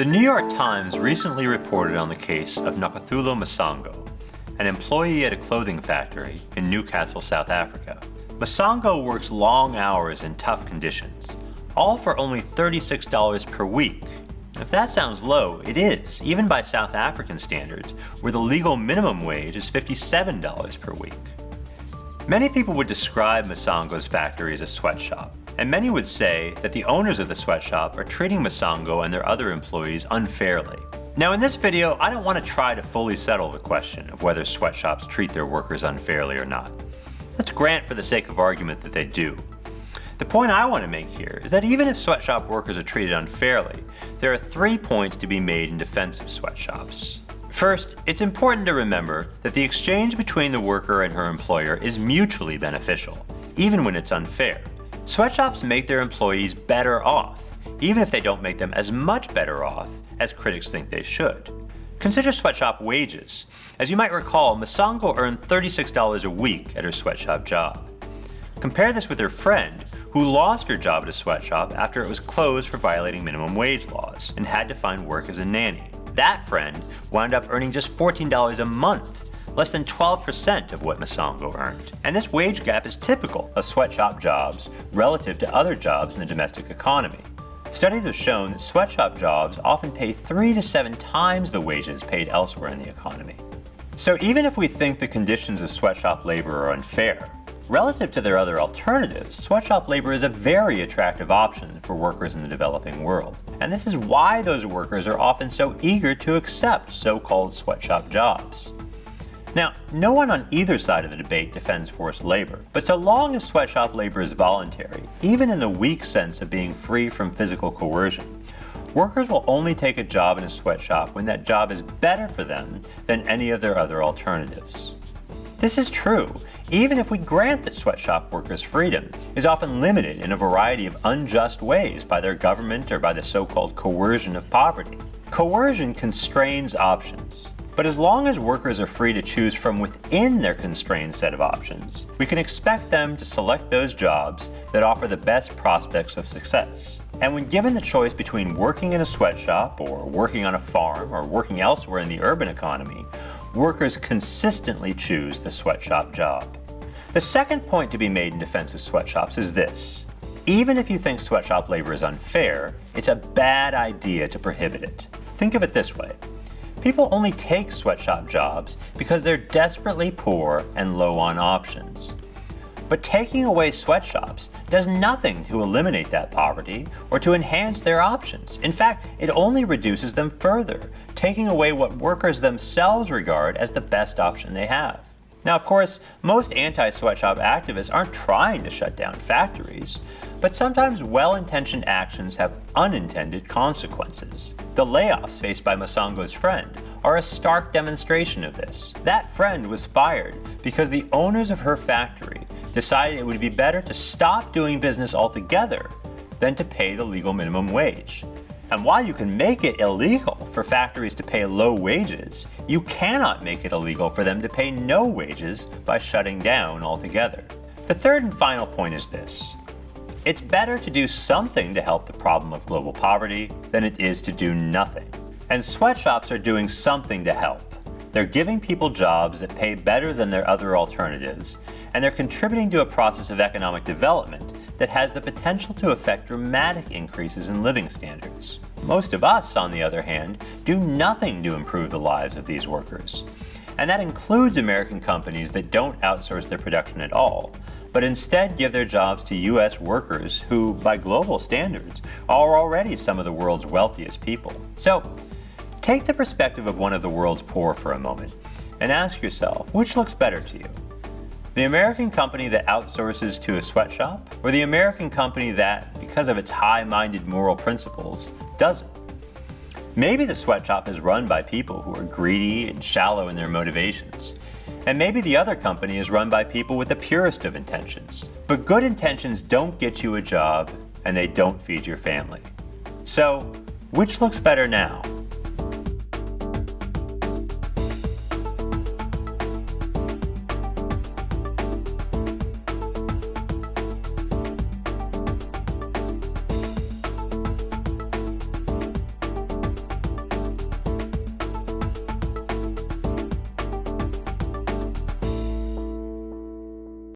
The New York Times recently reported on the case of Nokhuthula Masango, an employee at a clothing factory in Newcastle, South Africa. Masango works long hours in tough conditions, all for only $36 per week. If that sounds low, it is, even by South African standards, where the legal minimum wage is $57 per week. Many people would describe Masango's factory as a sweatshop, and many would say that the owners of the sweatshop are treating Masango and their other employees unfairly. Now in this video, I don't want to try to fully settle the question of whether sweatshops treat their workers unfairly or not. Let's grant for the sake of argument that they do. The point I want to make here is that even if sweatshop workers are treated unfairly, there are 3 points to be made in defense of sweatshops. First, it's important to remember that the exchange between the worker and her employer is mutually beneficial, even when it's unfair. Sweatshops make their employees better off, even if they don't make them as much better off as critics think they should. Consider sweatshop wages. As you might recall, Masango earned $36 a week at her sweatshop job. Compare this with her friend, who lost her job at a sweatshop after it was closed for violating minimum wage laws and had to find work as a nanny. That friend wound up earning just $14 a month, less than 12% of what Masango earned. And this wage gap is typical of sweatshop jobs relative to other jobs in the domestic economy. Studies have shown that sweatshop jobs often pay 3 to 7 times the wages paid elsewhere in the economy. So even if we think the conditions of sweatshop labor are unfair, relative to their other alternatives, sweatshop labor is a very attractive option for workers in the developing world. And this is why those workers are often so eager to accept so-called sweatshop jobs. Now, no one on either side of the debate defends forced labor, but so long as sweatshop labor is voluntary, even in the weak sense of being free from physical coercion, workers will only take a job in a sweatshop when that job is better for them than any of their other alternatives. This is true, even if we grant that sweatshop workers' freedom is often limited in a variety of unjust ways by their government or by the so-called coercion of poverty. Coercion constrains options. But as long as workers are free to choose from within their constrained set of options, we can expect them to select those jobs that offer the best prospects of success. And when given the choice between working in a sweatshop or working on a farm or working elsewhere in the urban economy, workers consistently choose the sweatshop job. The second point to be made in defense of sweatshops is this. Even if you think sweatshop labor is unfair, it's a bad idea to prohibit it. Think of it this way. People only take sweatshop jobs because they're desperately poor and low on options. But taking away sweatshops does nothing to eliminate that poverty or to enhance their options. In fact, it only reduces them further, taking away what workers themselves regard as the best option they have. Now, of course, most anti-sweatshop activists aren't trying to shut down factories, but sometimes well-intentioned actions have unintended consequences. The layoffs faced by Masango's friend are a stark demonstration of this. That friend was fired because the owners of her factory decided it would be better to stop doing business altogether than to pay the legal minimum wage. And while you can make it illegal for factories to pay low wages, you cannot make it illegal for them to pay no wages by shutting down altogether. The third and final point is this. It's better to do something to help the problem of global poverty than it is to do nothing. And sweatshops are doing something to help. They're giving people jobs that pay better than their other alternatives, and they're contributing to a process of economic development that has the potential to affect dramatic increases in living standards. Most of us, on the other hand, do nothing to improve the lives of these workers. And that includes American companies that don't outsource their production at all, but instead give their jobs to US workers who, by global standards, are already some of the world's wealthiest people. So, take the perspective of one of the world's poor for a moment and ask yourself, which looks better to you? The American company that outsources to a sweatshop, or the American company that, because of its high-minded moral principles, doesn't? Maybe the sweatshop is run by people who are greedy and shallow in their motivations. And maybe the other company is run by people with the purest of intentions. But good intentions don't get you a job, and they don't feed your family. So, which looks better now?